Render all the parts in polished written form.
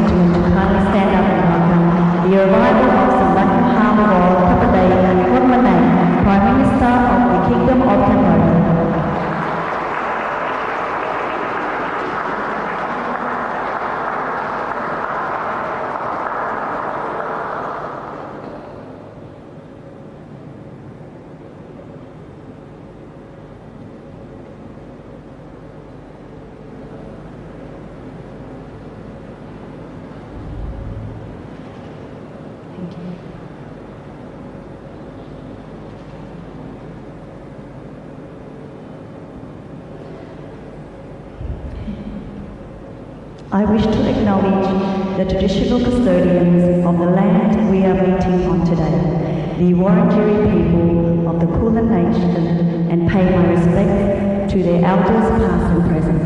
gentlemen to kindly stand up and welcome the arrival of Samdech Mahamawar Thappaday Wonmanay, Prime Minister of the Kingdom of Cambodia. I wish to acknowledge the traditional custodians of the land we are meeting on today, the Wurundjeri people of the Kulin Nation, and pay my respects to their elders past and present.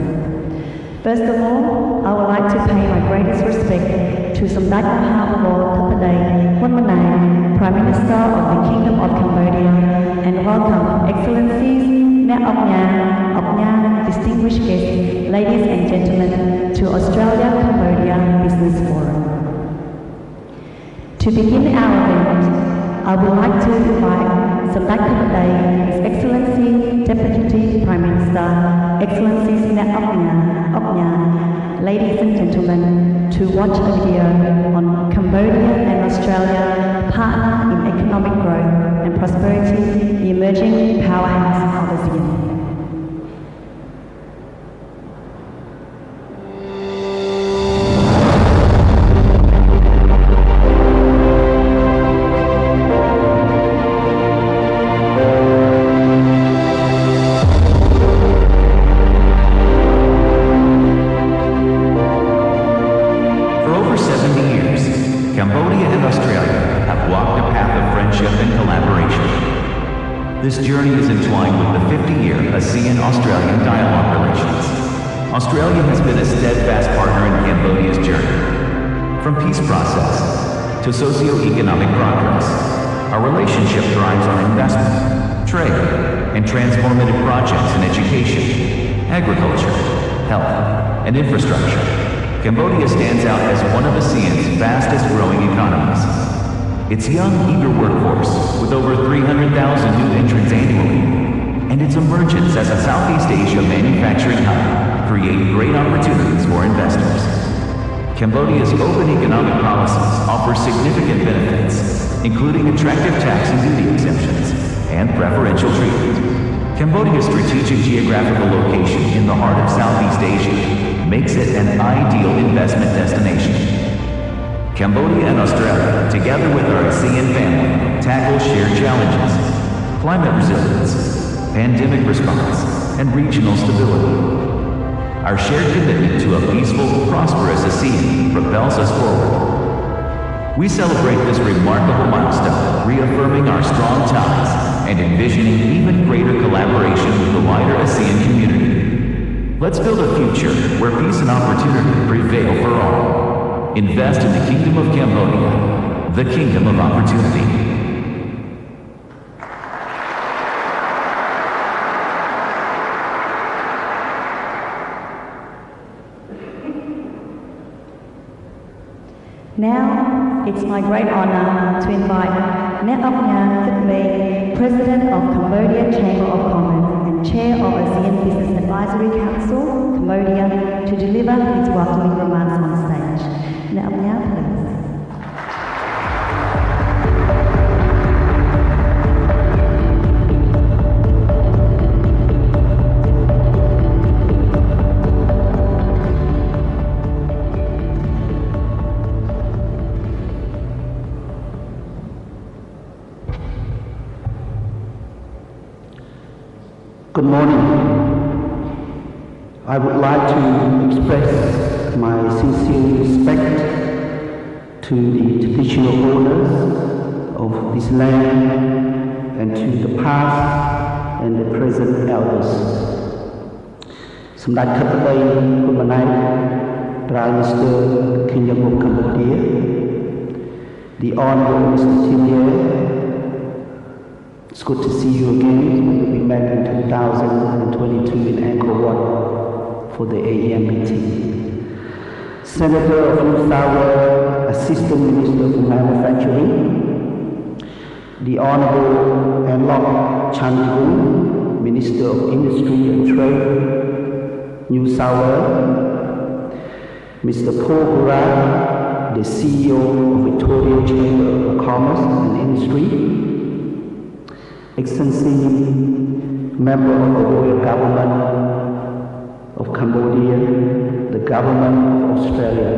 First of all, I would like to pay my greatest respect to Samdech Mahamawar Thappaday Wonmanay, Prime Minister of the Kingdom of Cambodia, and welcome Excellencies, Nya, distinguished guests, ladies and gentlemen, to Australia-Cambodia Business Forum. To begin our event, I would like to invite Samdech Thappaday, His Excellency Deputy Prime Minister, Excellencies Nya, ladies and gentlemen, to watch a video on Cambodia and Australia partner in economic growth and prosperity, the emerging powerhouse of ASEAN. This journey is entwined with the 50-year ASEAN-Australian dialogue relations. Australia has been a steadfast partner in Cambodia's journey. From peace process to socio-economic progress, our relationship thrives on investment, trade, and transformative projects in education, agriculture, health, and infrastructure. Cambodia stands out as one of ASEAN's fastest growing economies. Its young, eager workforce, with over 300,000 new entrants annually, and its emergence as a Southeast Asia manufacturing hub, create great opportunities for investors. Cambodia's open economic policies offer significant benefits, including attractive tax and duty exemptions, and preferential treatment. Cambodia's strategic geographical location in the heart of Southeast Asia makes it an ideal investment destination. Cambodia and Australia, together with our ASEAN family, tackle shared challenges, climate resilience, pandemic response, and regional stability. Our shared commitment to a peaceful, prosperous ASEAN propels us forward. We celebrate this remarkable milestone, reaffirming our strong ties and envisioning even greater collaboration with the wider ASEAN community. Let's build a future where peace and opportunity prevail for all. Invest in the Kingdom of Cambodia, the Kingdom of Opportunity. Now, it's my great honor to invite Nya, President of Cambodia Chamber of Commerce and Chair of ASEAN Business Advisory Council, Cambodia, to deliver his welcoming remarks on stage. Nya, please. Good morning. I would like to express my sincere respect to the traditional owners of this land and to the past and the present elders. Samdech Thappaday Wonmanay, Prime Minister, Kingdom of Cambodia, the Honorable Mr. Tim, it's good to see you again. We met in 2022 in Angkor Wat for the AEM meeting. Senator of New South Wales, Assistant Minister for Manufacturing, the Honourable Anlok Chandragul, Minister of Industry and Trade, New South Wales, Mr. Paul Gurad, the CEO of Victorian Chamber of Commerce and Industry, Excellency, Member of the Royal Government of Cambodia, the Government of Australia.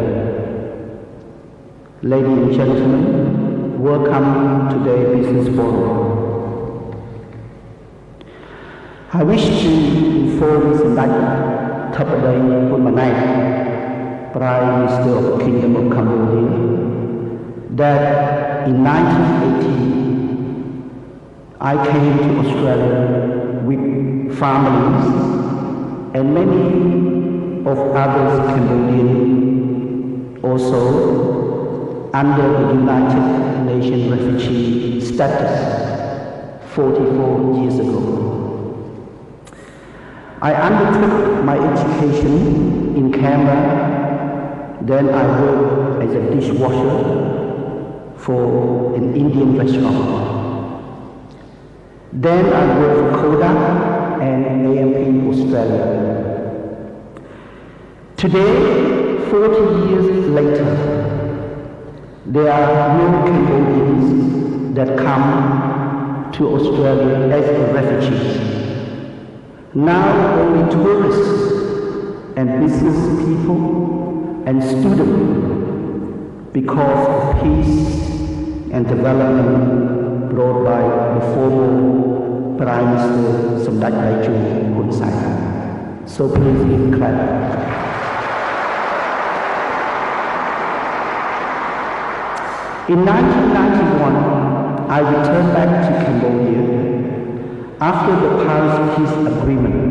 Ladies and gentlemen, welcome to today's Business Forum. I wish to inform Samdech Thapadei Bunmanai, Prime Minister of the Kingdom of Cambodia, that in 1980 I came to Australia with families and many of others Cambodians also under the United Nations refugee status 44 years ago. I undertook my education in Canberra, then I worked as a dishwasher for an Indian restaurant. Then I worked for Kodak and AMP Australia. Today, 40 years later, there are no Cambodians that come to Australia as refugees. Now only tourists and business people and students, because of peace and development brought by the former Prime Minister Samdech Daiju Hun Sen. So please give clap. In 1991, I returned back to Cambodia after the Paris Peace Agreement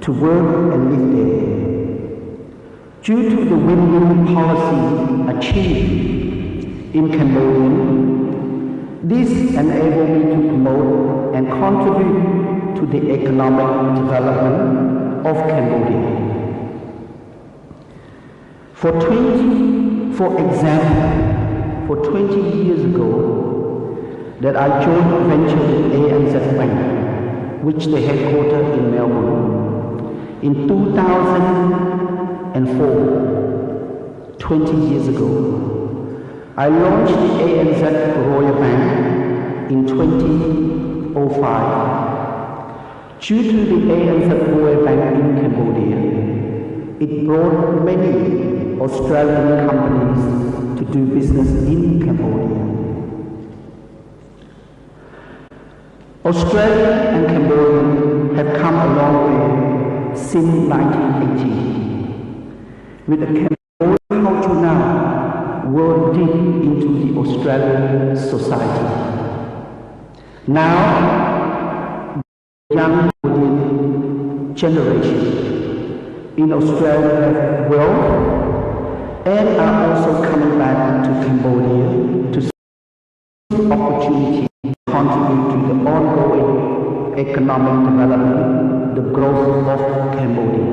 to work and live there. Due to the win-win policy achieved in Cambodia, this enabled me to promote and contribute to the economic development of Cambodia. For example, for 20 years ago, that I joined a venture with ANZ Bank, which they headquartered in Melbourne. In 2004, 20 years ago, I launched the ANZ Royal Bank in 2005. Due to the ANZ Royal Bank in Cambodia, it brought many Australian companies to do business in Cambodia. Australia and Cambodia have come a long way since 1980, with the Cambodian culture now woven deep into the Australian society. Now, the young Cambodian generation in Australia have wealth and are also coming back to Cambodia to see opportunity to contribute to the ongoing economic development, the growth of Cambodia.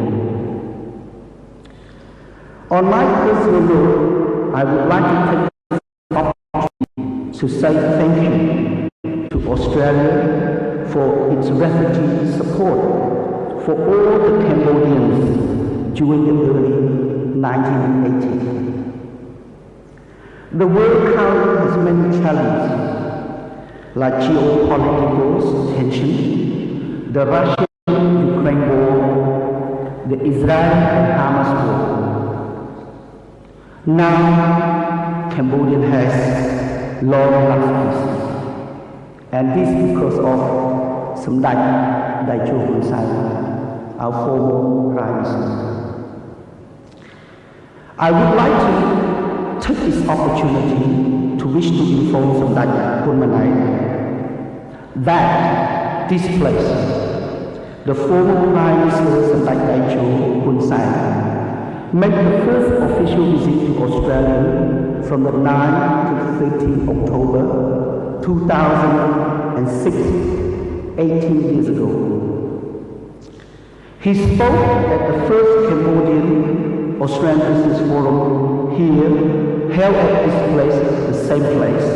On my personal note, I would like to take this opportunity to say thank you to Australia for its refugee support for all the Cambodians during the early 1980s. The world currently has many challenges, like geopolitical tension, the Russia-Ukraine war, the Israel and Hamas war. Now, Cambodia has long-lasting peace, and this because of Samdech Daiju Hun Sen, our former Prime Minister. I would like to take this opportunity to wish to inform Samdech Bunmanai that this place, the former Prime Minister Samdech Daiju Hun Sen, made the first official visit to Australia from the 9th to 13th October 2006, 18 years ago. He spoke at the first Cambodian Australian Business Forum here, held at this place, the same place,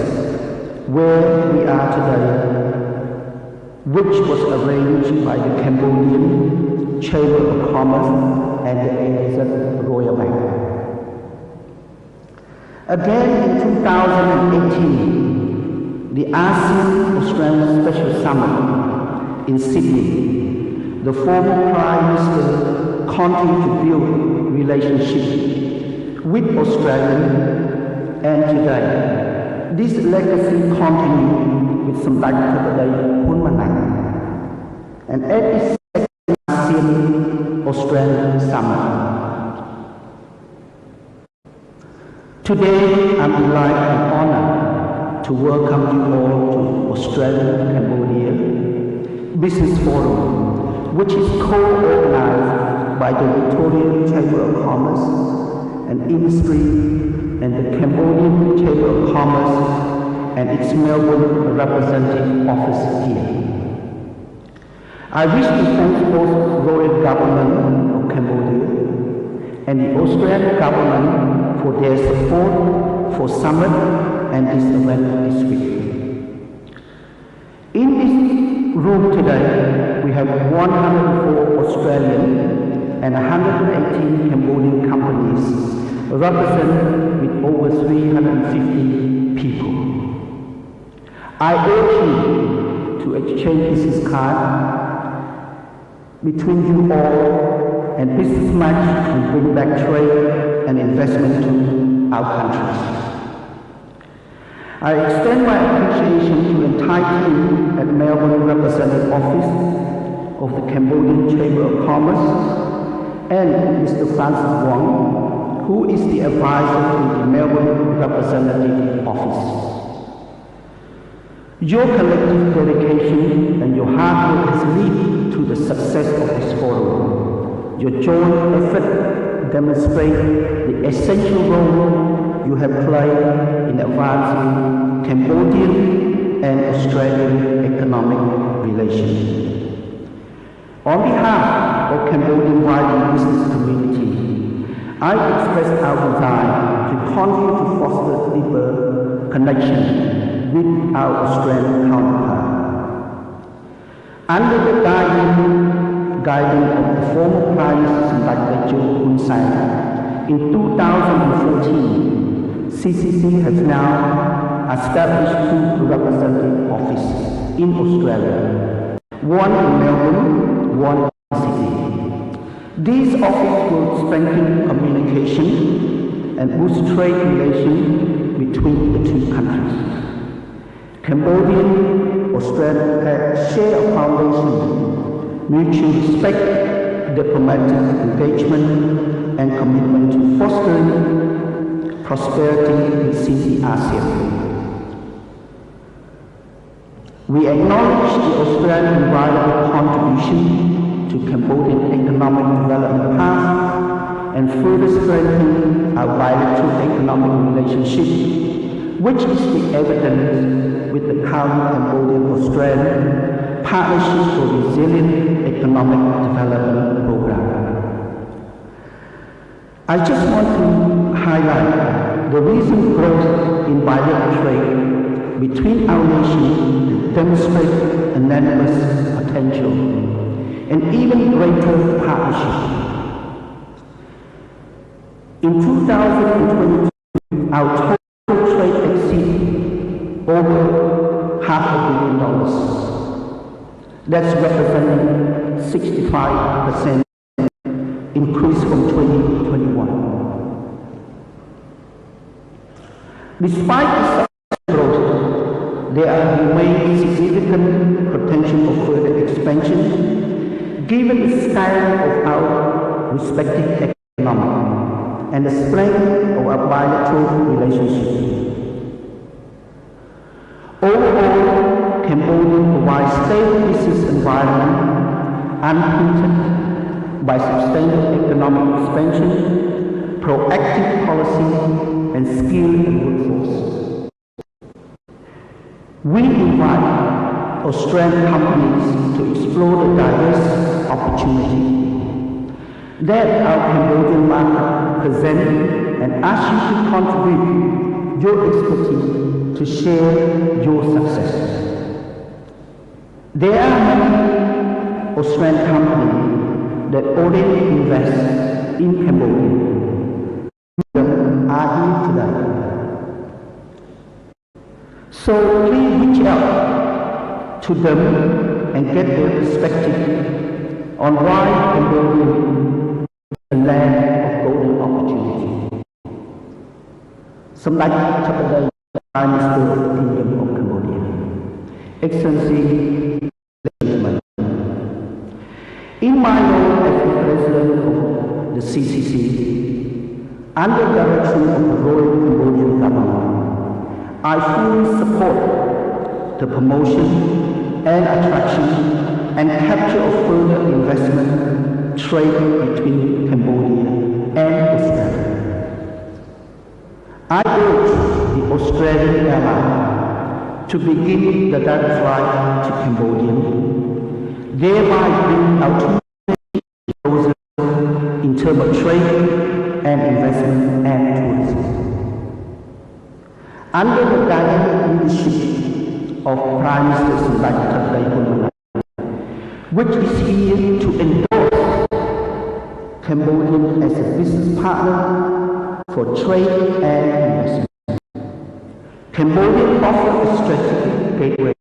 where we are today, which was arranged by the Cambodian Chamber of Commerce and the ANZ Royal Bank. Again in 2018, the ASEAN-Australia Special Summit in Sydney, the former Prime Minister continued to build relationships with Australia, and today, this legacy continues with Samdech Theppaday Hunmanang, and at its second ASEAN-Australia Summit. Today, I'm delighted and honored to welcome you all to Australia-Cambodia Business Forum, which is co-organized by the Victorian Chamber of Commerce and Industry and the Cambodian Chamber of Commerce and its Melbourne representative office here. I wish to thank both the Royal Government of Cambodia and the Australian Government for their support for Summit and this event this week. In this room today, we have 104 Australian and 118 Cambodian companies represented with over 350 people. I urge you to exchange business cards between you all and business match and bring back trade and investment to our countries. I extend my appreciation to the entire team at Melbourne Representative Office of the Cambodian Chamber of Commerce and Mr. Francis Wong, who is the advisor to the Melbourne Representative Office. Your collective dedication and your hard work has led to the success of this forum. Your joint effort demonstrates the essential role you have played in advancing Cambodian and Australian economic relations. On behalf of Cambodian wider business community, I express our desire to continue to foster deeper connection with our Australian counterpart. Under the guidance of the former Prime Minister Samdech Hun Sen, in 2014, CCC has now established 2 representative offices in Australia, one in Melbourne, one in Sydney. These offices will strengthen communication and boost trade relations between the 2 countries. Cambodia and Australia share a foundation, mutual respect, diplomatic engagement, and commitment to fostering prosperity within the ASEAN. We acknowledge the Australian invaluable contribution to Cambodian economic development path and further strengthen our bilateral economic relationship, which is the evidence with the current Cambodian-Australian Partnership for Resilient Economic Development Program. I just want to highlight the recent growth in bilateral trade between our nations demonstrates enormous potential and even greater partnership. In 2022, our total trade exceeded over $500 billion. That's representing 65% increase from 2021. Despite this growth, there remains significant potential for further expansion, given the scale of our respective economy and the strength of our bilateral relationship. Overall, Cambodia provides stable business environment unhindered by substantial economic expansion, proactive policy, and skilled workforce. We invite Australian companies to explore the diverse opportunity, that our Cambodian market present and ask you to contribute your expertise to share your success. There are many Australian companies that already invest in Cambodia. Them are here today. So please reach out to them and get their perspective on why Cambodia is a land of golden opportunity. សម្ដេចធិបតី Prime Minister of the Kingdom of Cambodia, Excellency, in my role as the President of the CCC, under the direction of the Royal Cambodian Government, I fully support the promotion and attraction and capture of further investment trade between Cambodia and Australia. I urge the Australian ally to begin the direct flight to Cambodia, thereby bringing our two closer in terms of trade and investment and tourism. Under the dynamic leadership of Prime Minister Samdech Thakray Hunmanat, which is here to endorse Cambodia as a business partner for trade and investment. Cambodia offers a strategic gateway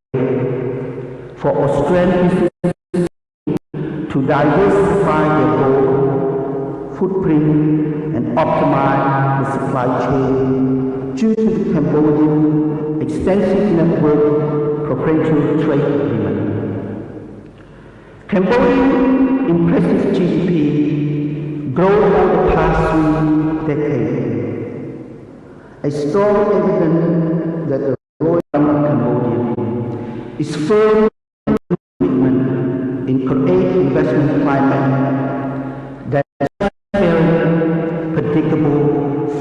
for Australian businesses to diversify their goal, footprint, and optimize the supply chain due to the Cambodian extensive network preferential trade agreement. Cambodia's impressive GDP growth over the past 3 decades, a strong evidence that the Royal Government of Cambodia is firm commitment in creating investment climate that is transparent, predictable,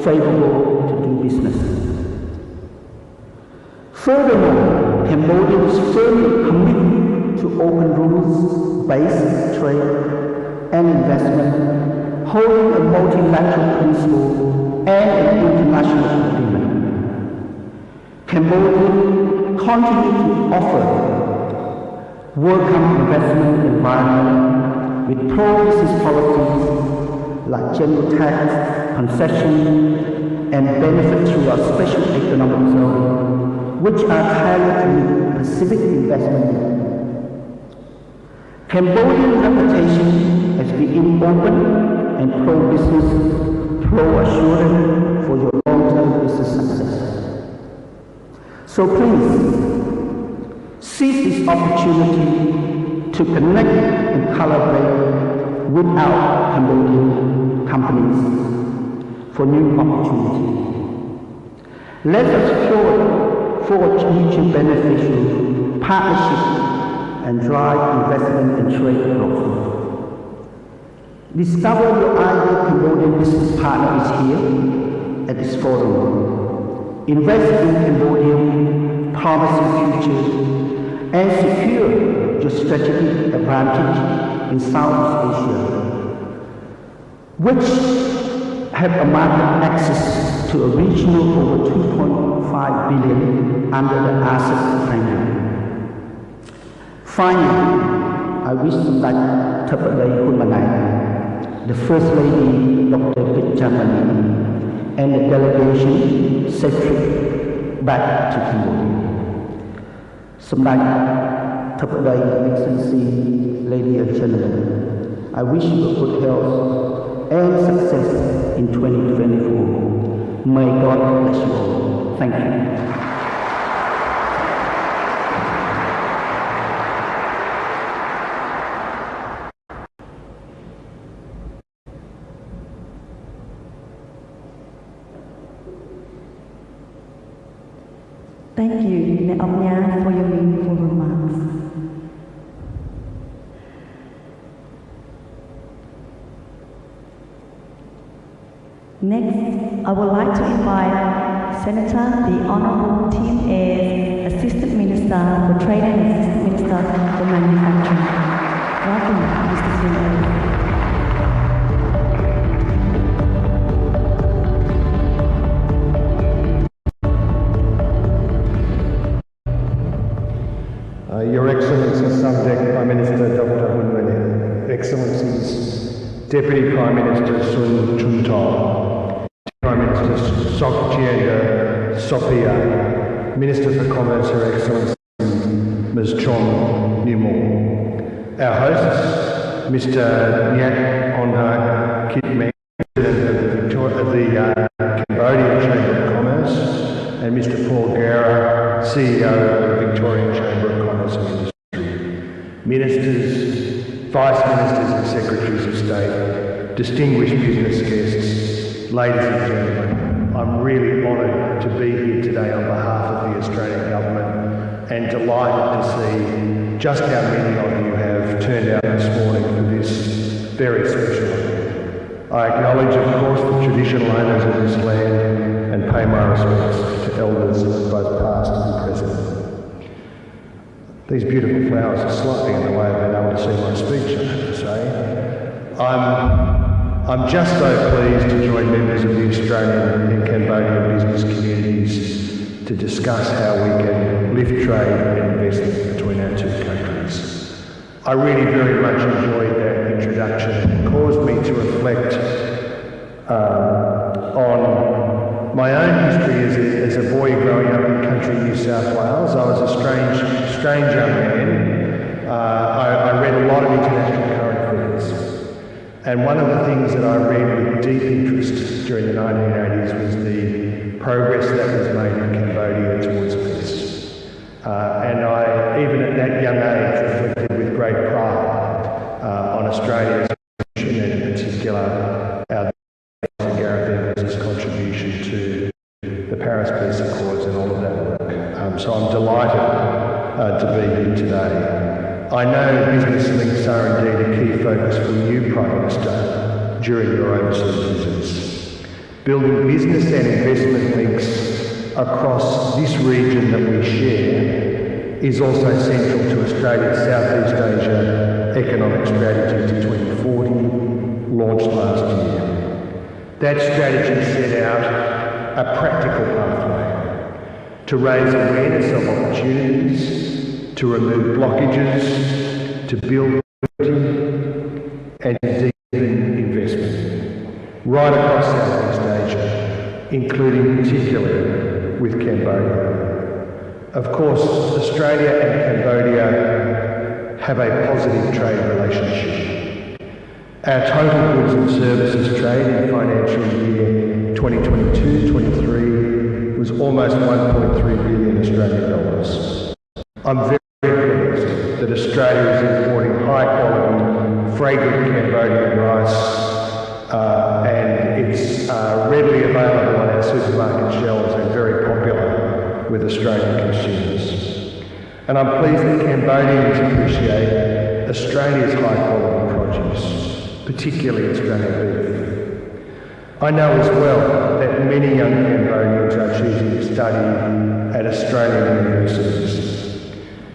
favorable to do business. Furthermore, Cambodia is firmly committed to open rules-based trade and investment, holding a multilateral principle and an international agreement. Cambodia continues to offer welcome investment environment with pro-business policies like general tax, concession, and benefit through our special economic zone, which are tailored to Pacific investment. Cambodia's reputation as being open and pro-business, pro-assurance for your long-term business success. So please, seize this opportunity to connect and collaborate with our Cambodian companies for new opportunities. Let us forge mutually beneficial partnerships and drive investment and trade growth. Discover your ideal Cambodian business partner is here at this forum. Invest in Cambodian promising future and secure your strategic advantage in Southeast Asia, which have a market access to a regional over 2.5 billion under the ASEAN framework. Finally, I wish Samdech Thakray Hunmanat, the First Lady Dr. Victorian, and the delegation safe trip back to Cambodia. Samdech Thakray, Excellency, Ladies and Gentlemen, I wish you good health and success in 2024. May God bless you all. Thank you. Thank you, Mẹ Ông Nha, for your meaningful remarks. Next, I would like to invite Senator, the Honourable Tim Ayres, Assistant Minister for Trade and Assistant Minister for Manufacturing. Welcome, Mr. Tim Ayres. Your Excellency Samdech Prime Minister Dr. Hun Wen, Excellencies Deputy Prime Minister Sun Chuntao, Prime Minister Sok Chienda Sophia, Minister for Commerce Her Excellency Ms. Chong Nimmo. Our hosts, Mr. Nyat Onha Kitmeng, President of the Cambodian Chamber of Commerce, and Mr. Paul Guerra, CEO of the Victorian Chamber of Commerce and Industry. Ministers, Vice Ministers and Secretaries of State, distinguished business guests, ladies and gentlemen, I'm really honoured to be here today on behalf of the Australian Government and delighted to see just how many of you have turned out this morning for this very special event. I acknowledge, of course, the traditional owners of this land and pay my respects to elders both past and present. These beautiful flowers are slightly in the way of being able to see my speech, I have to say. I'm just so pleased to join members of the Australian and Cambodian business communities to discuss how we can lift trade and investment between our two countries. I really very much enjoyed that introduction. It caused me to reflect on my own history as a boy growing up in country New South Wales. I was a strange young man. I read a lot of international current affairs. And one of the things that I read with deep interest during the 1980s was the progress that was made in Cambodia towards peace. And I, even at that young age, reflected with great pride on Australia's contribution, and in particular our Gareth contribution to the Paris Peace Accords and all of that work. So I'm delighted to be here today. I know business links are indeed a key focus for you, Prime Minister, during your overseas visits. Building business and investment links across this region that we share is also central to Australia's Southeast Asia Economic Strategy to 2040, launched last year. That strategy set out a practical pathway to raise awareness of opportunities, to remove blockages, to build and to deepen investment right across Southeast Asia, including particularly with Cambodia. Of course, Australia and Cambodia have a positive trade relationship. Our total goods and services trade in financial year 2022-23 was almost 1.3 billion Australian dollars. I'm very pleased that Australia is importing high-quality, fragrant Cambodian rice and it's readily available on our supermarket shelves and very popular with Australian consumers. And I'm pleased that Cambodians appreciate Australia's high-quality produce, particularly Australian beef. I know as well that many young Cambodians are choosing to study at Australian universities.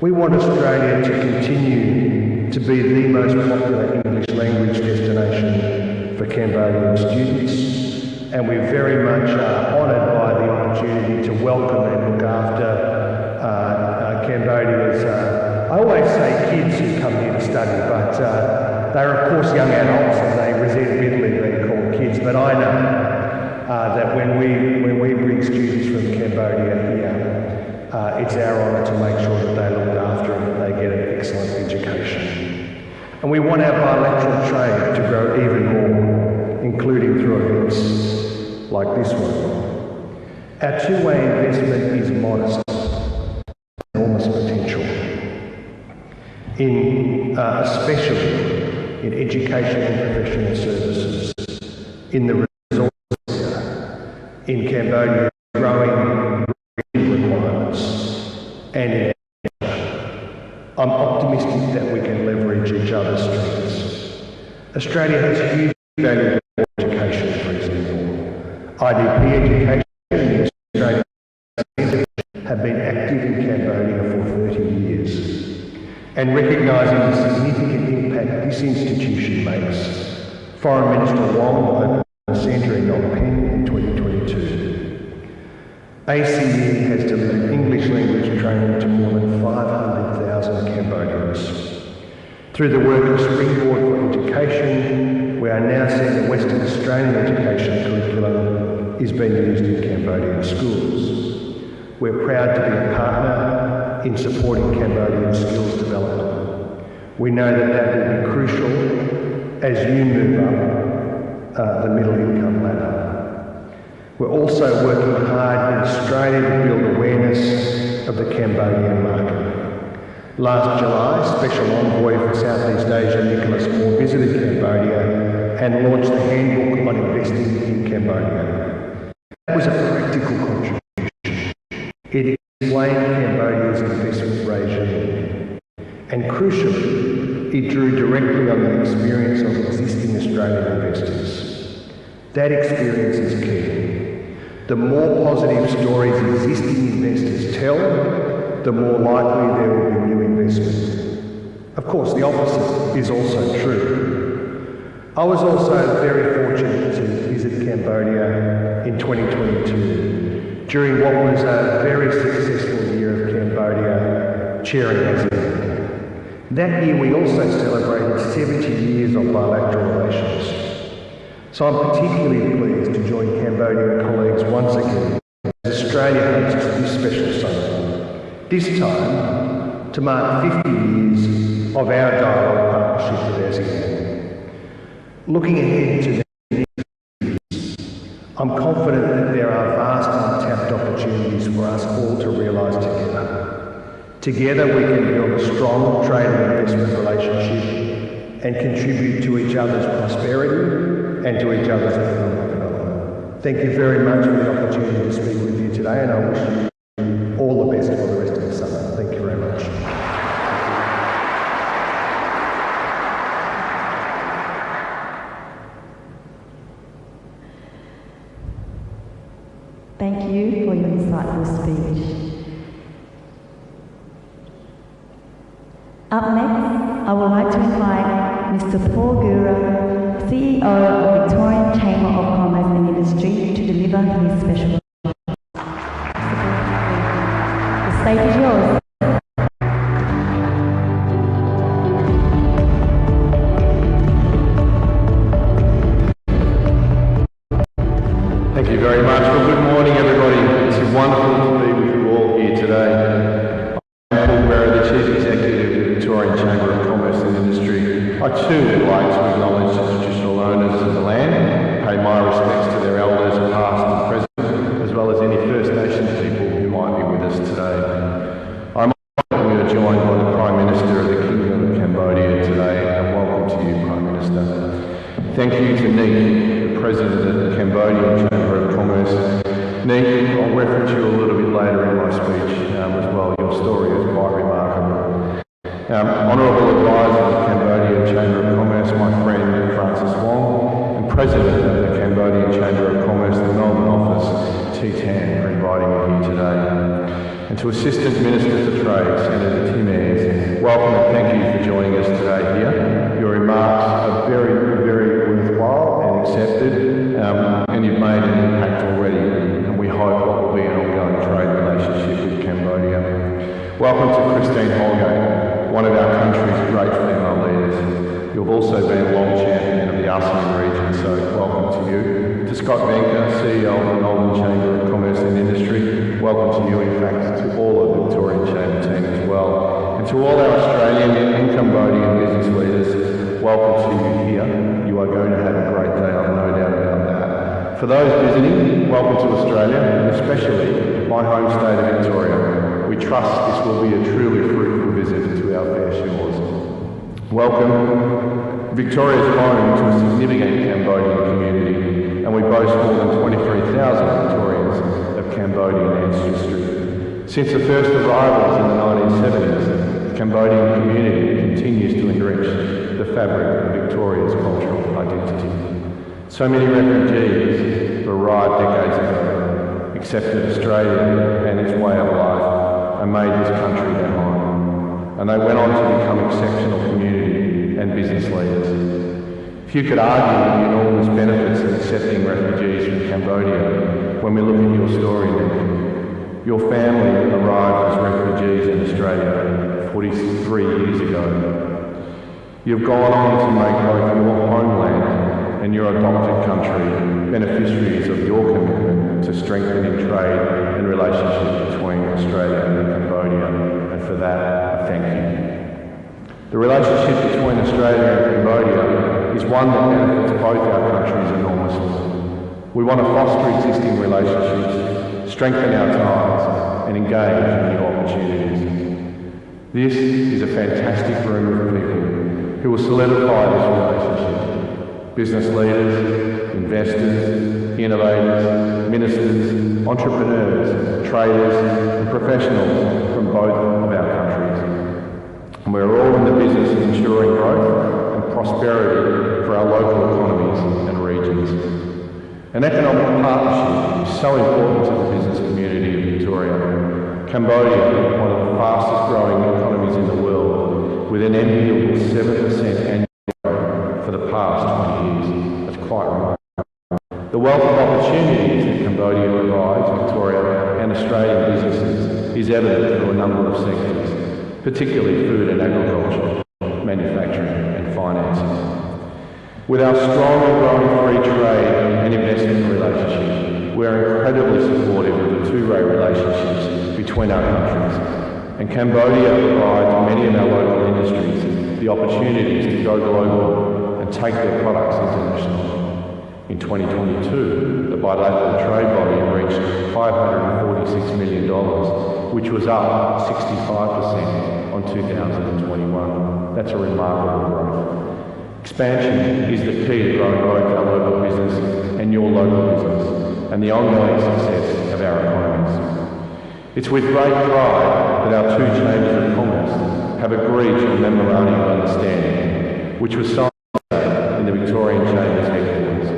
We want Australia to continue to be the most popular English language destination for Cambodian students, and we very much are honoured by the opportunity to welcome and look after Cambodia's, I always say kids who come here to study, but they're of course young adults and they resent bitterly being called kids, but I know that when we bring students from Cambodia here, it's our honour to make sure that they're looked after and that they get an excellent education. And we want our bilateral trade to grow even more, including through events like this one. Our two-way investment is modest, enormous potential, especially in education and professional services, in the resources sector, in Cambodia growing requirements, and in I'm optimistic that we can leverage each other's strengths. Australia has huge value for education, for example. IDP education in Australia have been active in Cambodia for 30 years. And recognising the significant impact this institution makes, Foreign Minister Wong opened a centre in Phnom Penh in 2022. ACE has delivered English language training to more than 500,000 Cambodians. Through the work of Springboard for Education, we are now seeing the Western Australian education curriculum is being used in Cambodian schools. We're proud to be a partner in supporting Cambodian skills development. We know that that will be crucial as you move up the middle income ladder. We're also working hard in Australia to build awareness of the Cambodian market. Last July, Special Envoy for Southeast Asia Nicholas Moore visited Cambodia and launched the Handbook on Investing in Cambodia. That was a practical contribution. It explained Cambodia's investment regime. And crucially, it drew directly on the experience of existing Australian investors. That experience is key. The more positive stories existing investors tell, the more likely there will be new investment. Of course, the opposite is also true. I was also very fortunate to visit Cambodia in 2022, during what was a very successful year of Cambodia chairing ASEAN. That year we also celebrated 70 years of bilateral relations. So I'm particularly pleased to join Cambodian colleagues once again as Australia hosts this special summit. This time, to mark 50 years of our dialogue partnership with ASEAN. Looking ahead to the next years, I'm confident that there are vast untapped opportunities for us all to realise together. Together we can build a strong trade and investment relationship and contribute to each other's prosperity and to each other's economic development. Thank you very much for the opportunity to speak with you today, and I wish you all the best for the rest of the summer. Thank you very much. Thank you for your insightful speech. Up next, I would like to invite Mr. Paul Gura, CEO of Victorian Chamber of Commerce and Industry, to deliver his special. The stage is yours. Thank you very much. Well, good morning, everybody. It's wonderful to be with you all here today. I'm Paul Gura, the Chief Executive of the Victorian Chamber of Commerce and Industry. I too would like to acknowledge the traditional owners of the land, pay my respects to their elders past and present, as well as any First Nations people who might be with us today. I'm honoured that we are joined by the Prime Minister of the Kingdom of Cambodia today, and welcome to you, Prime Minister. Thank you to Nick, the President of the Cambodian Chamber of Commerce. Nick, I'll reference you a little bit later in my speech as well. Your story is quite remarkable. Honourable Advisor of the Cambodian Chamber of Commerce, my friend Francis Wong, and President of the Cambodian Chamber of Commerce, the Melbourne office, T Tan, for inviting me here today. And to Assistant Minister for Trade, Senator Tim Ayres, welcome and thank you for joining us today here. Your remarks are very, very worthwhile and accepted, and you've made an impact already, and we hope what will be an ongoing trade relationship with Cambodia. Welcome to Christine Holgate, one of our country's great female leaders. You've also been a long champion of the ASEAN region, so welcome to you. To Scott Venker, CEO of the Melbourne Chamber of Commerce and Industry, welcome to you, in fact, to all of the Victorian Chamber team as well. And to all our Australian and Cambodian business leaders, welcome to you here. You are going to have a great day, I've no doubt about that. For those visiting, welcome to Australia, and especially my home state of Victoria. We trust this will be a truly fruitful visit to our fair shores. Welcome. Victoria is home to a significant Cambodian community, and we boast more than 23,000 Victorians of Cambodian ancestry. Since the first arrivals in the 1970s, the Cambodian community continues to enrich the fabric of Victoria's cultural identity. So many refugees arrived decades ago, accepted Australia and its way of life, and made this country their home. And they went on to become exceptional community and business leaders. Few could argue with the enormous benefits of accepting refugees from Cambodia when we look at your story, Nick. Your family arrived as refugees in Australia 43 years ago. You've gone on to make both your homeland and your adopted country beneficiaries of your commitment to strengthening trade and relationships between Australia and Cambodia, and for that, I thank you. The relationship between Australia and Cambodia is one that benefits both our countries enormously. We want to foster existing relationships, strengthen our ties, and engage in new opportunities. This is a fantastic room of people who will solidify this relationship. Business leaders, investors, innovators, ministers, entrepreneurs, traders, and professionals from both of our countries. And we're all in the business of ensuring growth and prosperity for our local economies and regions. An economic partnership is so important to the business community of Victoria. Cambodia, one of the fastest growing economies in the world, with an enviable 7% annual growth for the past 20 years. That's quite remarkable. The wealth of opportunities that Cambodia provides Victoria and Australian businesses is evident through a number of sectors, particularly food and agriculture, manufacturing and finances. With our strong and growing free trade and investment relationship, we are incredibly supportive of the two-way relationships between our countries, and Cambodia provides many of our local industries the opportunities to go global and take their products international. In 2022, the bilateral trade volume reached $546 million, which was up 65% on 2021. That's a remarkable growth. Expansion is the key to growing both our local business and your local business, and the ongoing success of our economies. It's with great pride that our two chambers of commerce have agreed to a memorandum of understanding, which was signed in the Victorian Chamber's headquarters.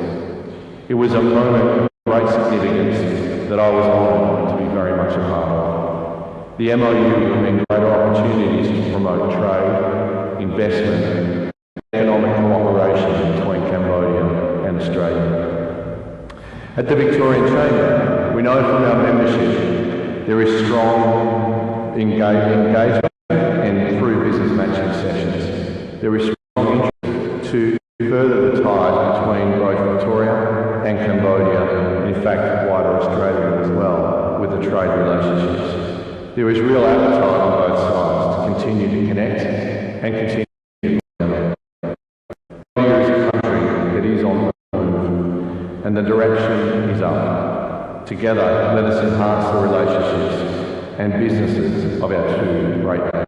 It was a moment of great significance that I was honoured to be very much a part of. The MOU will mean greater opportunities to promote trade, investment, economic cooperation between Cambodia and Australia. At the Victorian Chamber, we know from our membership there is strong engagement and through business matching sessions. There is strong interest to further the ties between both Victoria and Cambodia, and in fact wider Australia as well, with the trade relationships. There is real appetite on both sides to continue to connect and continue. And the direction is up. Together, let us enhance the relationships and businesses of our two great nations.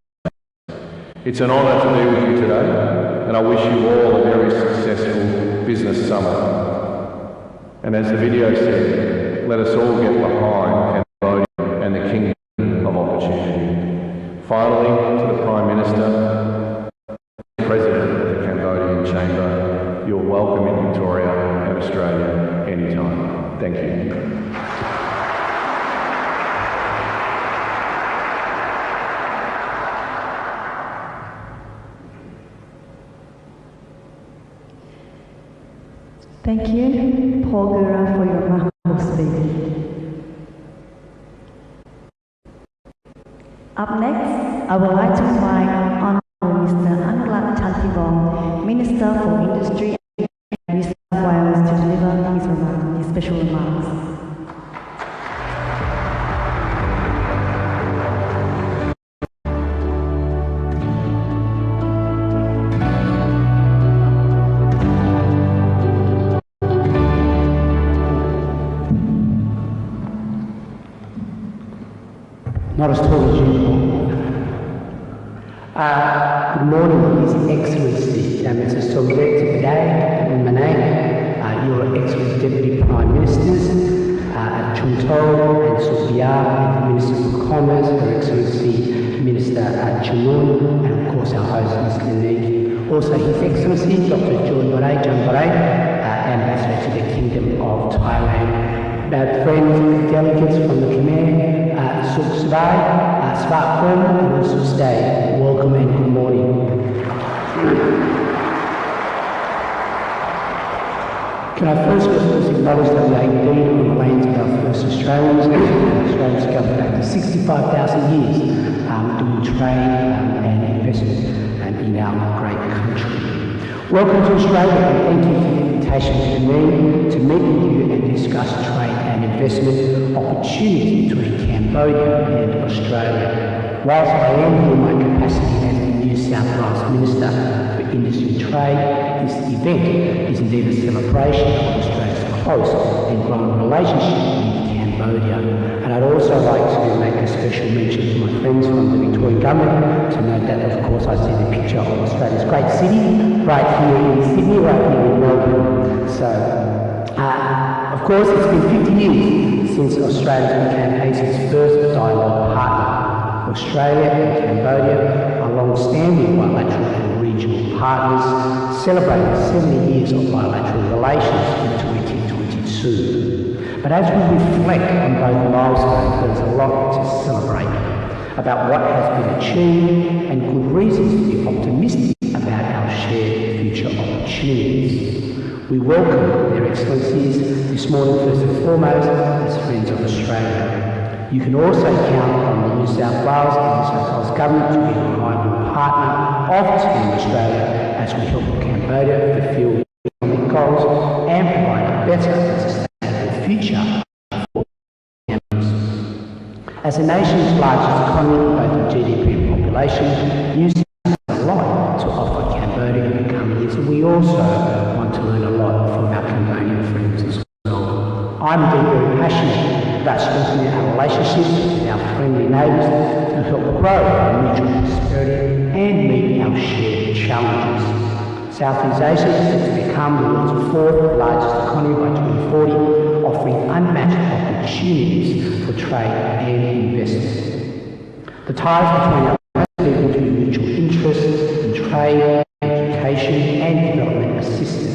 It's an honour to be with you today, and I wish you all a very successful business summer. And as the video said, let us all get behind Cambodia and the Kingdom of Opportunity. Finally, to the Prime Minister, President of the Cambodian Chamber, you're welcome in Victoria and Australia anytime. Thank you. Thank you, Paul Gura, for your remarkable speech. Up next, I would like to invite Honourable Mr. Anglak Chantivong, Minister for Industry and New South Wales, to deliver his special remarks. Not as tall as you. Good morning, His Excellency, Mr. Somdek Today, Manay, Your Excellency Deputy Prime Ministers, Chunto and Sophia, Minister for Commerce, Her Excellency Minister Chamun, and of course our host, Mr. Neek. Also His Excellency Dr. John Barai, Ambassador to the Kingdom of Thailand. Friends, delegates from the Khmer, Suk Svai, Svatkum, and also stay. Welcome and good morning. Can I first acknowledge that we are indeed on the lands of our first Australians. Australians go back to 65,000 years doing trade and investment in our great country. Welcome to Australia, and thank you for the invitation to me to meet with you and discuss trade and investment opportunities between Cambodia and Australia. Whilst I am here in my capacity as the New South Wales Minister for Industry and Trade, this event is indeed a celebration of Australia's close and growing relationship with Cambodia. And I'd also like to make a special mention to my friends from the Victorian government to note that, of course, I see the picture of Australia's great city right here in Sydney, right here in Melbourne. So, of course, it's been 50 years since Australia became ASEAN's first dialogue partner. Australia and Cambodia are long-standing bilateral and regional partners, celebrating 70 years of bilateral relations in 2022. But as we reflect on both milestones, there's a lot to celebrate about what has been achieved and good reasons to be optimistic about our shared future opportunities. We welcome their excellencies this morning first and foremost as friends of Australia. You can also count on the New South Wales and New South Wales Government to be a reliable partner of Team Australia as we help Cambodia fulfil economic goals and provide a better and sustainable future for Cambodians. As the nation's largest economy, both in GDP and population, New South Wales has a lot to offer Cambodia in the coming years, and we also want to learn a lot from our Cambodian friends as well. I'm indeed very passionate about strengthening our relationships with our friendly neighbours to help grow our mutual prosperity and meet our shared challenges. Southeast Asia is set to become the world's fourth largest economy by 2040, offering unmatched opportunities for trade and investment. The ties between our people through mutual interests in trade, education and development assistance.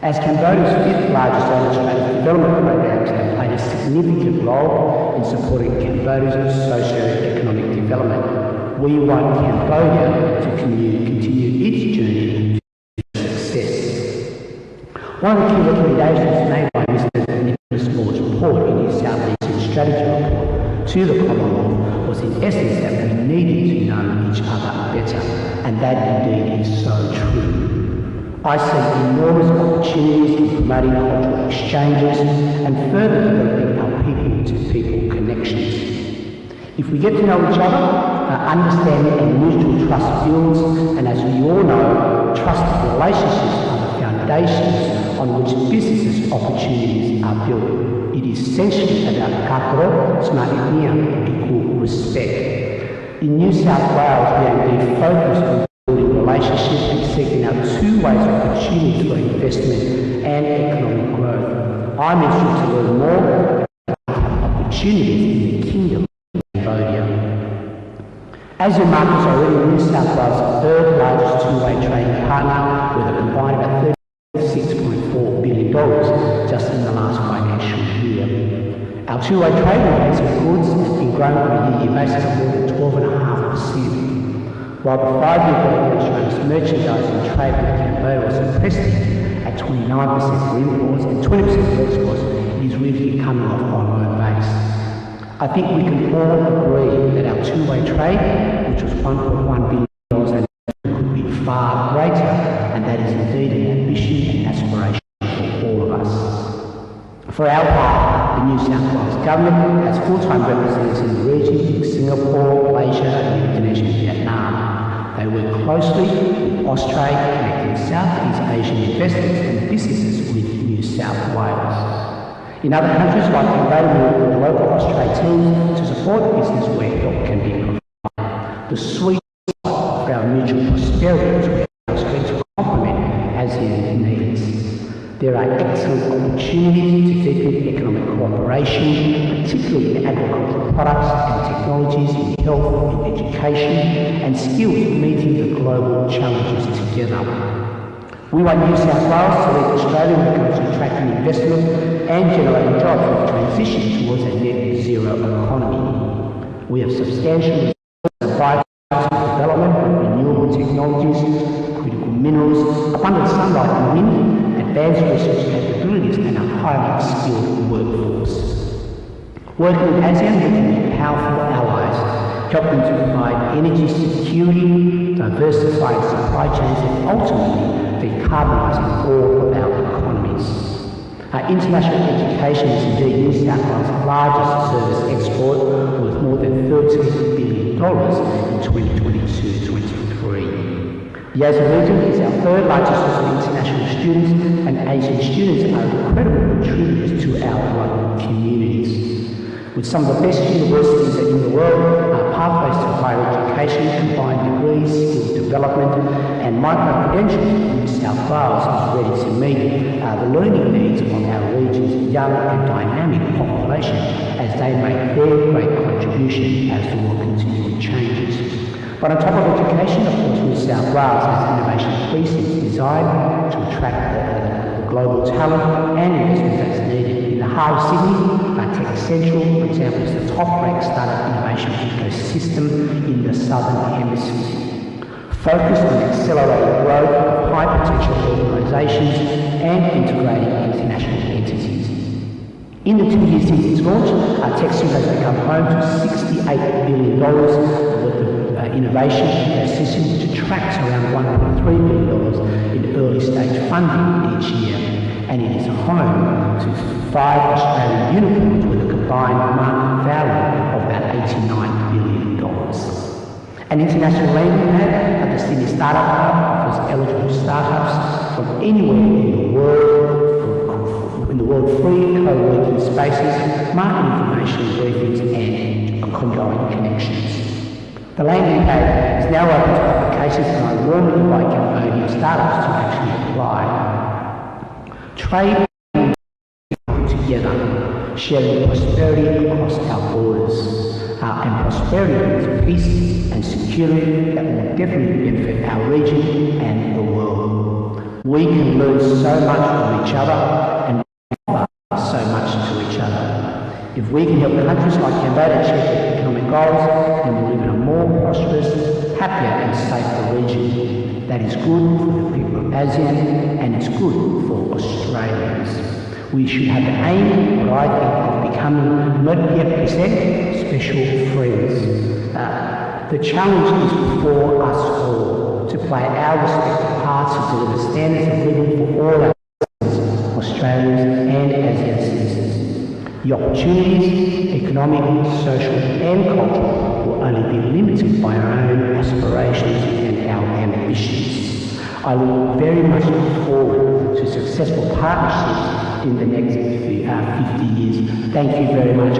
As Cambodia's fifth largest Australian development programs have played a significant role in supporting Cambodia's socio-economic development, we want Cambodia to continue its journey to success. One of the key recommendations made by Mr. Nicholas Moore's report in his Southeastern Strategy report to the Commonwealth was in essence that we needed to know each other better, and that indeed is so true. I see enormous opportunities in promoting cultural exchanges and further developing our people-to-people connections. If we get to know each other, understanding and mutual trust builds, and as we all know, trusted relationships are the foundations on which business opportunities are built. It is essentially about kakaro, smaitnia, and equal respect. In New South Wales, we are indeed focused on building relationships and seeking out two ways of opportunities for investment and economic growth. I'm interested to learn more about opportunities in the Kingdom of Cambodia. As your markets already, New South Wales is the third largest two-way trading partner with a combined about $36.4 billion just in the last financial year. Our two-way trade rates of goods has been growing on a year-to-year basis of more than 12.5%. While the 5-year growth in Australia's merchandising trade with Cambodia was impressive at 29% for imports and 20% for exports, it is really coming off on a low base. I think we can all agree that our two-way trade, which was $1.1 billion, could be far greater, and that is indeed an ambition and aspiration for all of us. For our part, the New South Wales Government has full-time representatives in the region in Singapore, Malaysia, Indonesia and Vietnam. They work closely with Australia, connecting Southeast Asian investors and businesses with New South Wales. In other countries like Cambodia, we work with local Australian teams to support business where help can be provided. The sweet spot for our mutual prosperity is where our strengths complement ASEAN needs. There are excellent opportunities to deepen economic cooperation, particularly in agricultural products and technologies, in health, in education, and skills meeting the global challenges together. We want New South Wales to lead Australia when it comes to attracting investment and generating jobs with transition towards a net zero economy. We have substantial vital development of renewable technologies, critical minerals, abundant sunlight and wind, advanced research capabilities highly skilled workforce. Working with ASEAN, we can be powerful allies, help them to provide energy security, diversifying supply chains, and ultimately decarbonising all of our economies. International education is indeed New South Wales' largest service export, worth more than $13 billion in 2022-23. The Asian region is our third largest source of international students, and Asian students are incredible contributors to our local communities. With some of the best universities in the world, pathways to higher education, combined degrees, skills development, and micro-credentials in New South Wales is ready to meet the learning needs of our region's young and dynamic population as they make their great contribution as the world continually changes. But on top of education, of course, New South Wales has innovation precincts designed to attract the global talent and investment that's needed. In the heart of Sydney, Tech Central, for example, is the top-ranked startup innovation ecosystem in the Southern Hemisphere, focused on accelerating growth of high-potential organisations and integrating international entities. In the 2 years since its launch, Tech Central has become home to $68 billion worth of innovation ecosystem, which attracts around $1.3 billion in early-stage funding each year. And it is home to 5 Australian unicorns with a combined market value of about $89 billion. An international landing pad at the Sydney Startup Hub offers eligible startups from anywhere in the world free co-working spaces, market information briefings and ongoing connections. The landing pad is now open to applications, and I warmly invite Cambodian startups to actually apply. Trade together, sharing prosperity across our borders. And prosperity is peace and security that will definitely benefit our region and the world. We can learn so much from each other and offer so much to each other. If we can help countries like Cambodia achieve their economic goals, then we'll live in a more prosperous, happier and safer region. That is good for the people of ASEAN and it's good for Australians. We should have the aim, what I think, of becoming not yet present special friends. The challenge is before us all to play our respective parts to deliver standards of living for all our citizens, Australians and ASEAN citizens. The opportunities, economic, social and cultural, will only be limited by our own aspirations and our ambitions. I look very much forward to successful partnerships in the next 50 years. Thank you very much.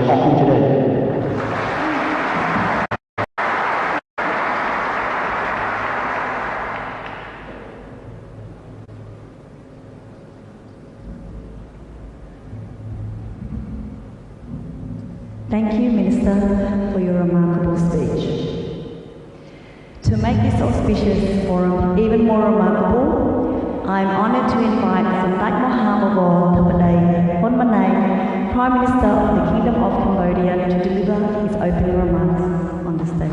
Thank you, Minister, for your remarkable speech. To make this auspicious forum even more remarkable, I am honoured to invite Samdech Mahamawal Thapadei Honmanay, Prime Minister of the Kingdom of Cambodia, to deliver his opening remarks on the stage.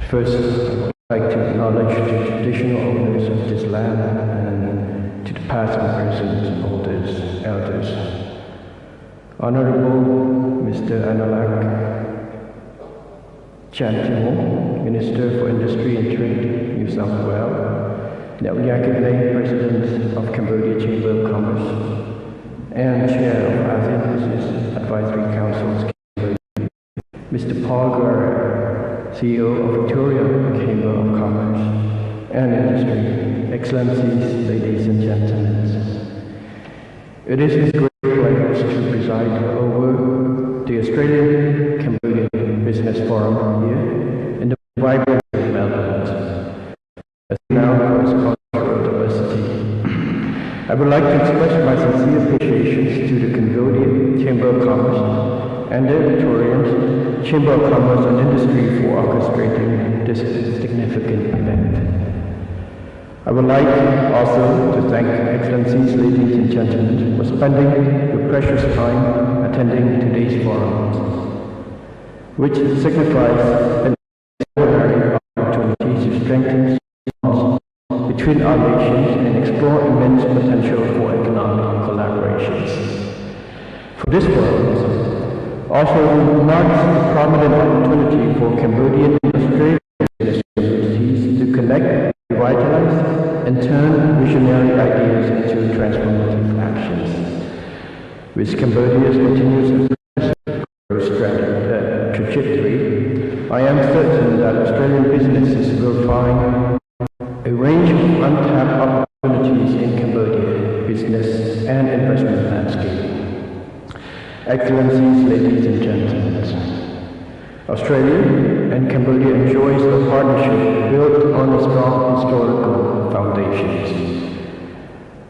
First, I would like to acknowledge the traditional owners of this land and to the past and present elders. Honorable Mr. Analak Chantimong, Minister for Industry and Trade, New South Wales, Nyakivay, President of Cambodia Chamber of Commerce, and Chair of ASEAN Business Advisory Council's Cambodia, Mr. Paul Guerrero, CEO of Victorian Chamber of Commerce and Industry, Excellencies, ladies and gentlemen. It is with great pleasure to preside over the Australian-Cambodian Business Forum here in the vibrant Melbourne. As now for cultural diversity, I would like to express my sincere appreciation to the Cambodian Chamber of Commerce and the Victorian Chamber of Commerce and Industry for orchestrating this significant event. I would like also to thank Excellencies, ladies and gentlemen, for spending your precious time attending today's forum, which signifies an extraordinary opportunity to strengthen bonds between our nations and explore immense potential for economic collaborations. For this forum also marks a prominent opportunity for Cambodian and Australian communities to connect, revitalize, and turn visionary ideas into transformative actions. With Cambodia's continuous growth trajectory, I am certain that Australian businesses will find a range of untapped opportunities in Cambodia business and investment landscape. Excellencies, ladies and gentlemen, Australia and Cambodia enjoys a partnership built on strong historical foundations.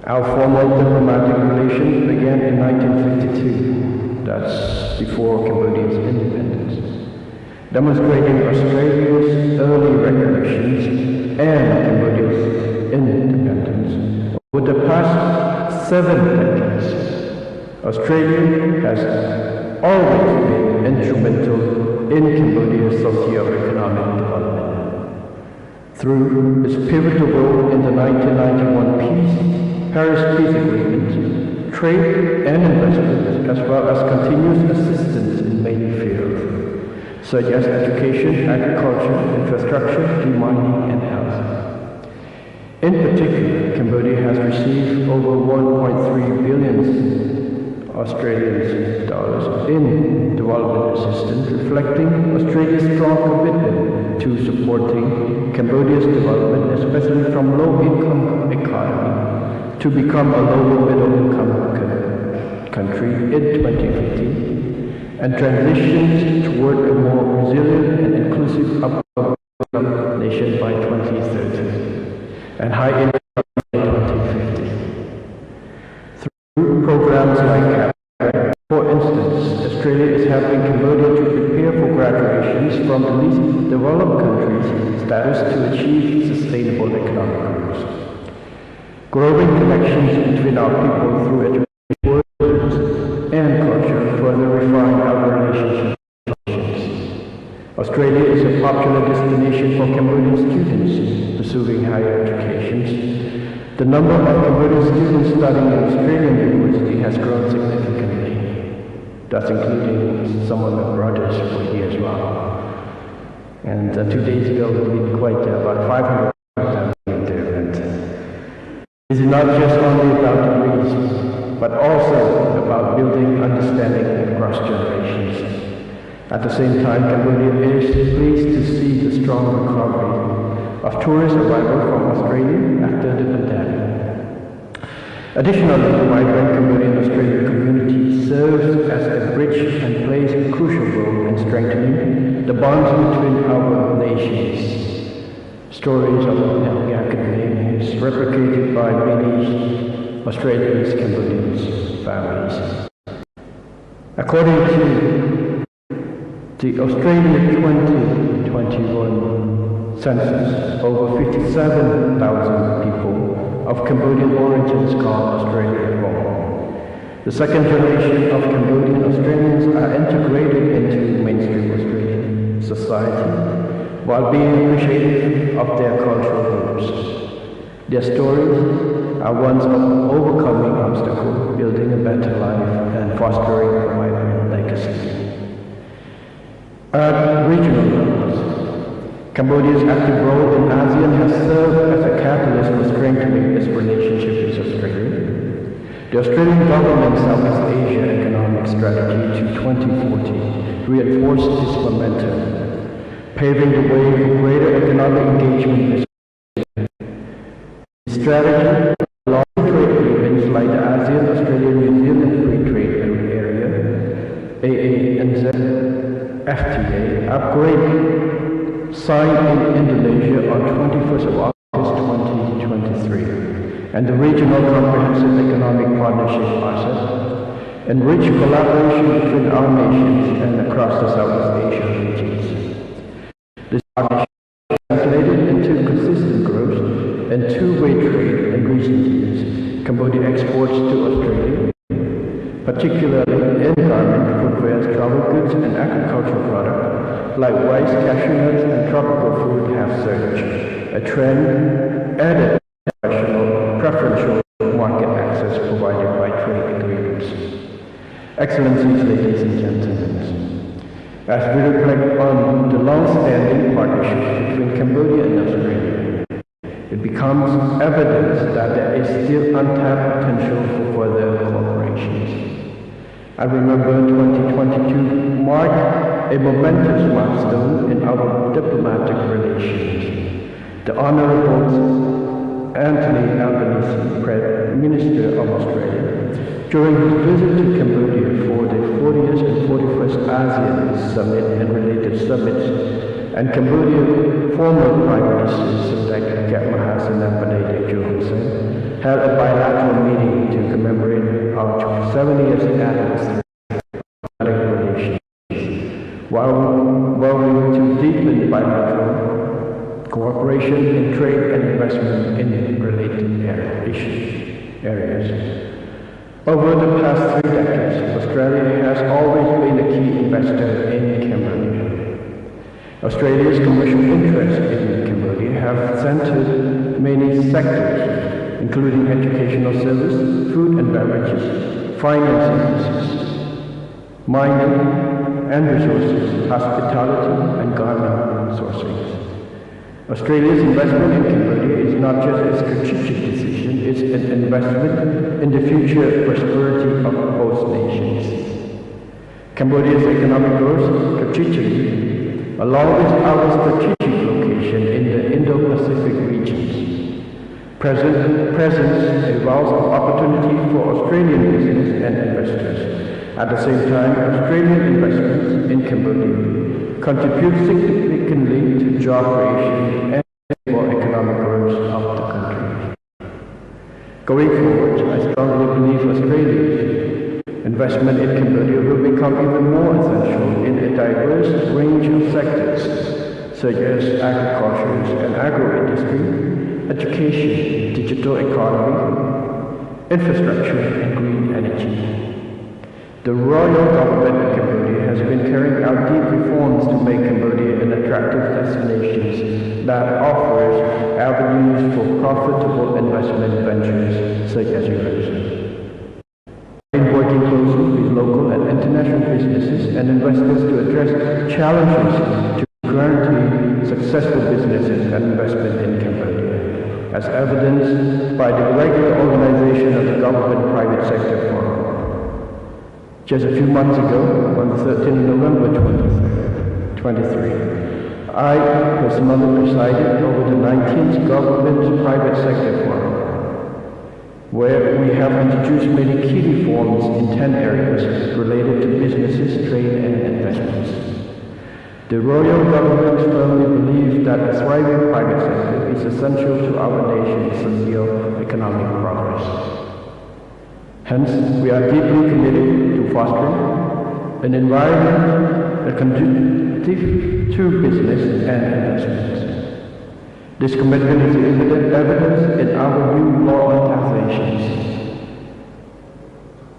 Our formal diplomatic relations began in 1952, that's before Cambodia's independence, demonstrating Australia's early recognitions and Cambodia's independence. Over the past 7 decades, Australia has always been instrumental in Cambodia's socio-economic development. Through its pivotal role in the 1991 Paris Peace Agreement, trade and investment, as well as continuous assistance in many fields, such as education, agriculture, infrastructure, demining, and health. In particular, Cambodia has received over 1.3 billion Australian dollars in development assistance, reflecting Australia's strong commitment to supporting Cambodia's development, especially from low-income economy to become a lower middle-income country in 2050, and transitions toward a more resilient and inclusive upper-income nation by 2030, and high-income by 2050. Through programs like for instance, Australia is helping Cambodia to prepare for graduations from the least developed countries status to achieve sustainable economic growth. Growing connections between our people through education and culture further refine our relationships. Australia is a popular destination for Cambodian students pursuing higher education. The number of Cambodian students studying in Australian university has grown significantly, thus including some of my brothers who are here as well. And 2 days ago, we did quite about 500 there. And this is not just only about degrees, but also about building understanding across generations. At the same time, Cambodia is pleased to see the strong recovery of tourist arrival from Australia after the pandemic. Additionally, the vibrant Cambodian Australian community serves as a bridge and plays a crucial role in strengthening the bonds between our nations. Stories of Yakut is replicated by many Australian Cambodian families. According to the Australia 2021 census, over 57,000 people of Cambodian origins call Australia home. The second generation of Cambodian Australians are integrated into mainstream Australian society while being appreciative of their cultural roots. Their stories are ones of overcoming obstacles, building a better life, and fostering a vibrant legacy. At regional levels, Cambodia's active role in ASEAN has served as a catalyst for strengthening its relationship with Australia. The Australian government's Southeast Asia economic strategy to 2040 reinforced this momentum, paving the way for greater economic engagement with Australia. The strategy, along with trade agreements like the ASEAN-Australia-New Zealand Free Trade Area, AANZ FTA, upgrade signed in Indonesia on 21st of August 2023, and the Regional Comprehensive Economic Partnership process, enrich collaboration between our nations and across the Southeast Asia regions. This partnership translated into consistent growth and two-way Cambodia exports to Australia, particularly in garment, footwear, travel goods, and agricultural products like rice, cashew nuts, and tropical food have surged, a trend added to preferential market access provided by trade agreements. Excellencies, ladies and gentlemen, as we reflect on the long-standing partnership between Cambodia and Australia, it becomes evident that there is still untapped potential for further cooperation. I remember 2022 marked a momentous milestone in our diplomatic relations. The Honourable Anthony Albanese, Prime Minister of Australia, during his visit to Cambodia for the 40th and 41st ASEAN Summit and related summits, and Cambodia former Prime Minister Select Mahathir Mohamad held a bilateral meeting to commemorate our 70th anniversary of relations, while working to deepen bilateral cooperation in trade and investment in related areas. Over the past 3 decades, Australia has always been a key investor in Cambodia. Australia's commercial interests in Cambodia have centered many sectors, including educational service, food and beverages, finance services, mining and resources, hospitality, and garment sourcing. Australia's investment in Cambodia is not just a strategic decision, it's an investment in the future prosperity of both nations. Cambodia's economic growth strategically, along with our strategic location in the Indo-Pacific regions, presents a wealth of opportunity for Australian business and investors. At the same time, Australian investments in Cambodia contribute significantly to job creation and for economic growth of the country. Going forward, I strongly believe Australia's investment in Cambodia will become even more essential in a diverse range of sectors, such as agriculture and agro-industry, education, digital economy, infrastructure, and green energy. The royal government of Cambodia has been carrying out deep reforms to make Cambodia an attractive destination that offers avenues for profitable investment ventures such as yours. In working closely with local and international businesses and investors to address challenges to guarantee successful businesses and investment in Cambodia, as evidenced by the regular organization of the Government-Private Sector Forum. Just a few months ago, on the 13th of November 2023, I personally presided over the 19th Government-Private Sector Forum, where we have introduced many key reforms in 10 areas related to businesses, trade, and investments. The royal government firmly believes that a thriving private sector is essential to our nation's socio-economic progress. Hence, we are deeply committed to fostering an environment conducive to business and investments. This commitment is evident in our new law on taxations,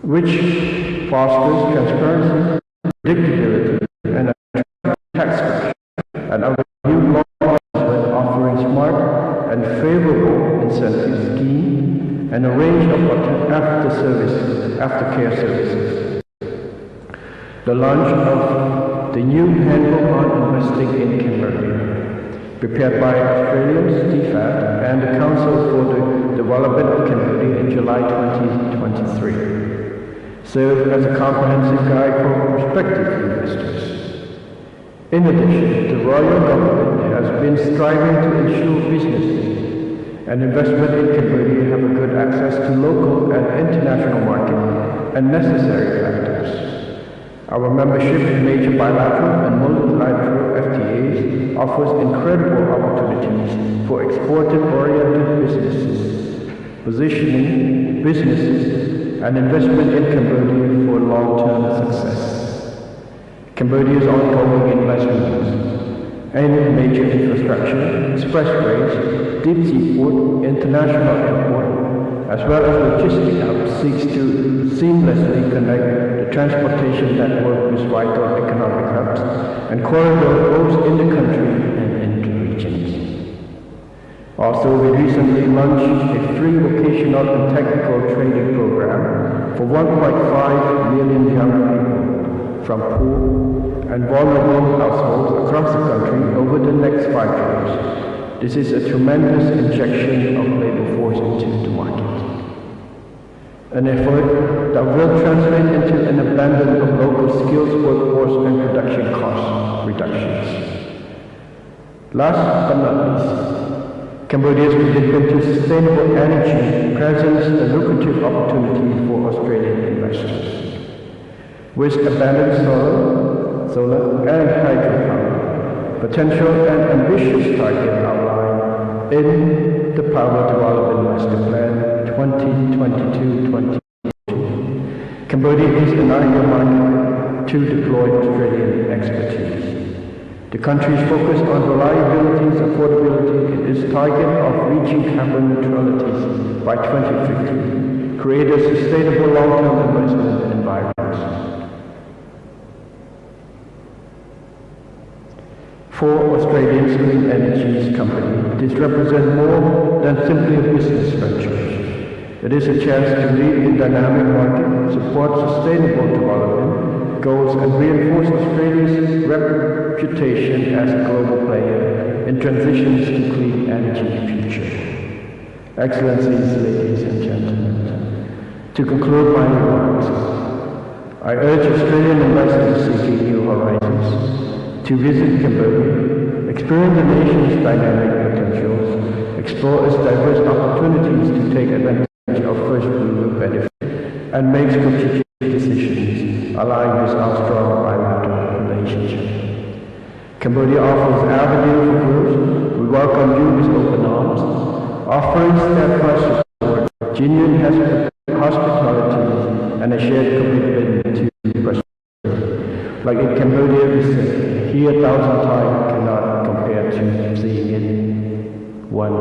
which fosters transparency, predictability, and a tax structure, and our new law offering smart and favorable incentive scheme and a range of aftercare services. The launch of the new handbook on investing in Cambodia, prepared by Australia's DFAT and the Council for the Development of Cambodia in July 2023, served as a comprehensive guide for prospective investors. In addition, the royal government has been striving to ensure businesses and investment in Cambodia have a good access to local and international market and necessary factors. Our membership in major bilateral and multilateral FTAs offers incredible opportunities for exported-oriented businesses, positioning businesses and investment in Cambodia for long-term success. Cambodia's ongoing investments in major infrastructure, expressways, deep sea port, international airport, as well as logistics hub, seeks to seamlessly connect the transportation network with vital economic hubs and corridors both in the country and in the regions. Also, we recently launched a free vocational and technical training program for 1.5 million young people from poor and vulnerable households across the country over the next 5 years. This is a tremendous injection of labor force into the market. An effort that will translate into an abundance of local skills, workforce, and production cost reductions. Last but not least, Cambodia's commitment to sustainable energy presents a lucrative opportunity for Australian investors. With abundant solar and hydropower, potential and ambitious target outlined in the Power Development Master Plan 2022-2040. Cambodia is an ideal market to deploy Australian expertise. The country's focus on reliability and affordability and its target of reaching carbon neutrality by 2050 create a sustainable long-term investment environment. For Australia's clean energies company, this represents more than simply a business venture. It is a chance to lead in dynamic market, support sustainable development goals, and reinforce Australia's reputation as a global player in transitions to clean energy future. Excellencies, ladies and gentlemen, to conclude my remarks, I urge Australian investors seeking new horizons to visit Cambodia, experience the nation's dynamic potentials, explore its diverse opportunities to take advantage of first mover benefit, and make strategic decisions aligned with our strong bilateral relationship. Cambodia offers avenue for growth. We welcome you with open arms, offering steadfast support, genuine hospitality, and a shared commitment to prosperity. Like in Cambodia, we say, here 1,000 times cannot compare to seeing it one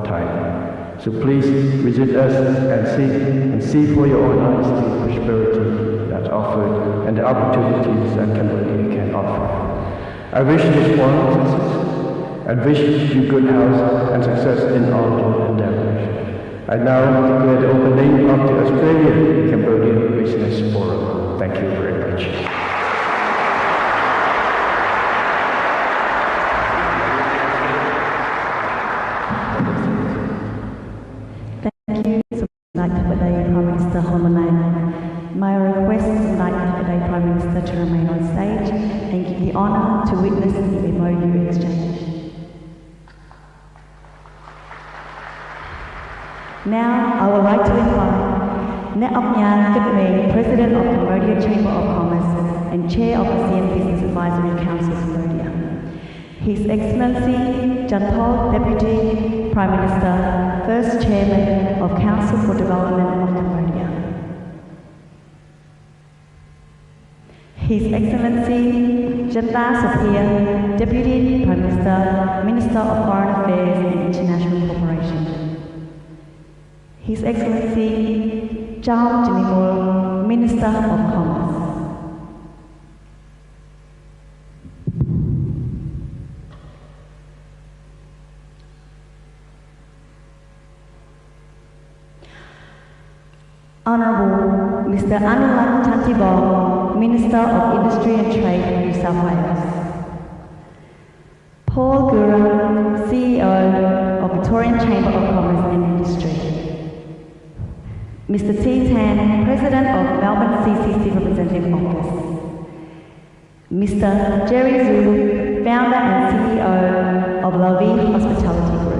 time. So please visit us and see for your own eyes the prosperity that's offered and the opportunities that Cambodia can offer. I wish this forum success and wish you good health and success in all your endeavors. I now declare the opening of the Australia-Cambodia Business Forum. Thank you very much. May I request the Prime Minister to remain on stage and give the honour to witness the MOU exchange. Now, I would like to invite Net Ap Nhan Kitmeng, President of Cambodia Chamber of Commerce and Chair of ASEAN Business Advisory Council Cambodia. His Excellency Jantol, Deputy Prime Minister, First Chairman of Council for Development of Cambodia. His Excellency Janta Sophia, Deputy Prime Minister, Minister of Foreign Affairs and International Cooperation. His Excellency Chao Jinimul, Minister of Commerce. Honourable Mr. Anulan Chantibong, Minister of Industry and Trade, New South Wales. Paul Gura, CEO of Victorian Chamber of Commerce and Industry. Mr. T. Tan, President of Melbourne CCC Representative Office. Mr. Jerry Zhu, Founder and CEO of La Vie Hospitality Group.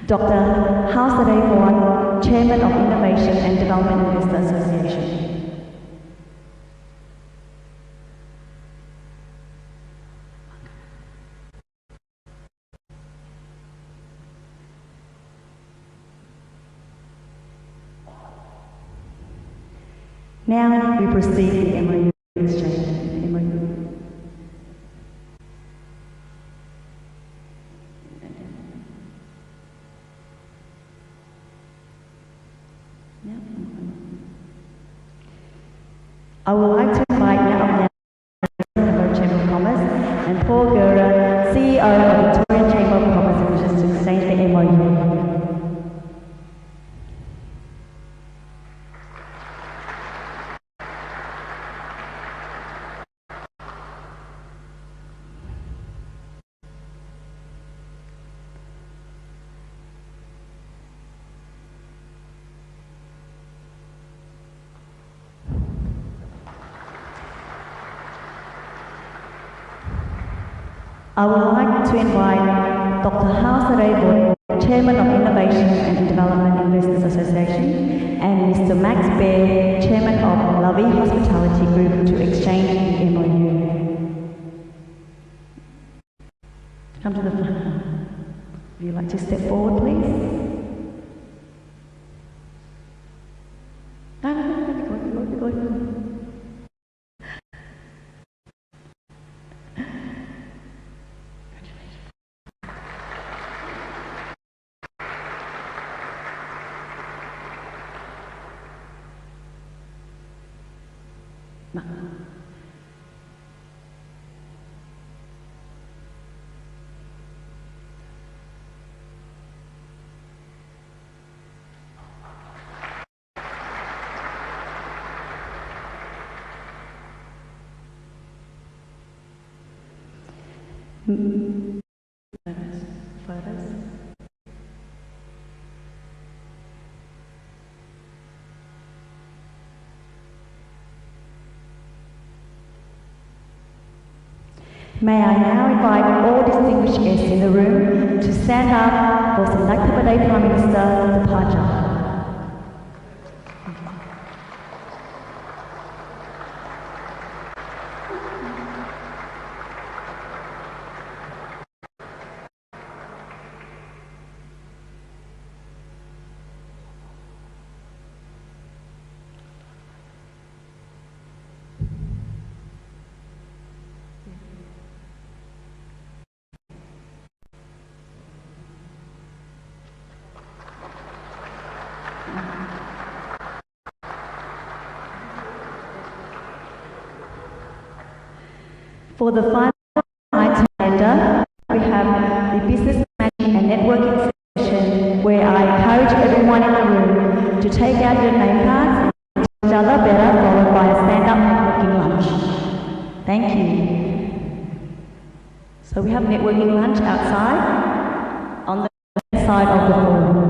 Dr. Hausadeh, Chairman of Innovation and Development Investor Association. Now we proceed with the MOU exchange. MOU. I would like to invite now the Chamber of Commerce and Paul Gura, CEO of Victorian Chamber of Commerce and Industry, to exchange the MOU. I would like to invite Dr. Hauser, Chairman of Innovations and Development Investors Association, and Mr. Max Baer, Chairman of La Vie Hospitality Group, to exchange the MOU. Come to the front. Would you like to step forward, please? No. Photos. May I now invite all distinguished guests in the room to stand up for Selected by the Prime Minister's departure. For the final item agenda, we have the business matching and networking session, where I encourage everyone in the room to take out your name cards and meet each other better, followed by a stand-up networking lunch. Thank you. So we have networking lunch outside on the left side of the hall.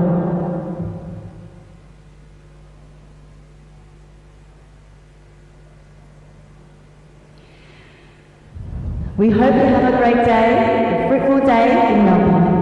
We hope you have a great day, a fruitful day in Melbourne.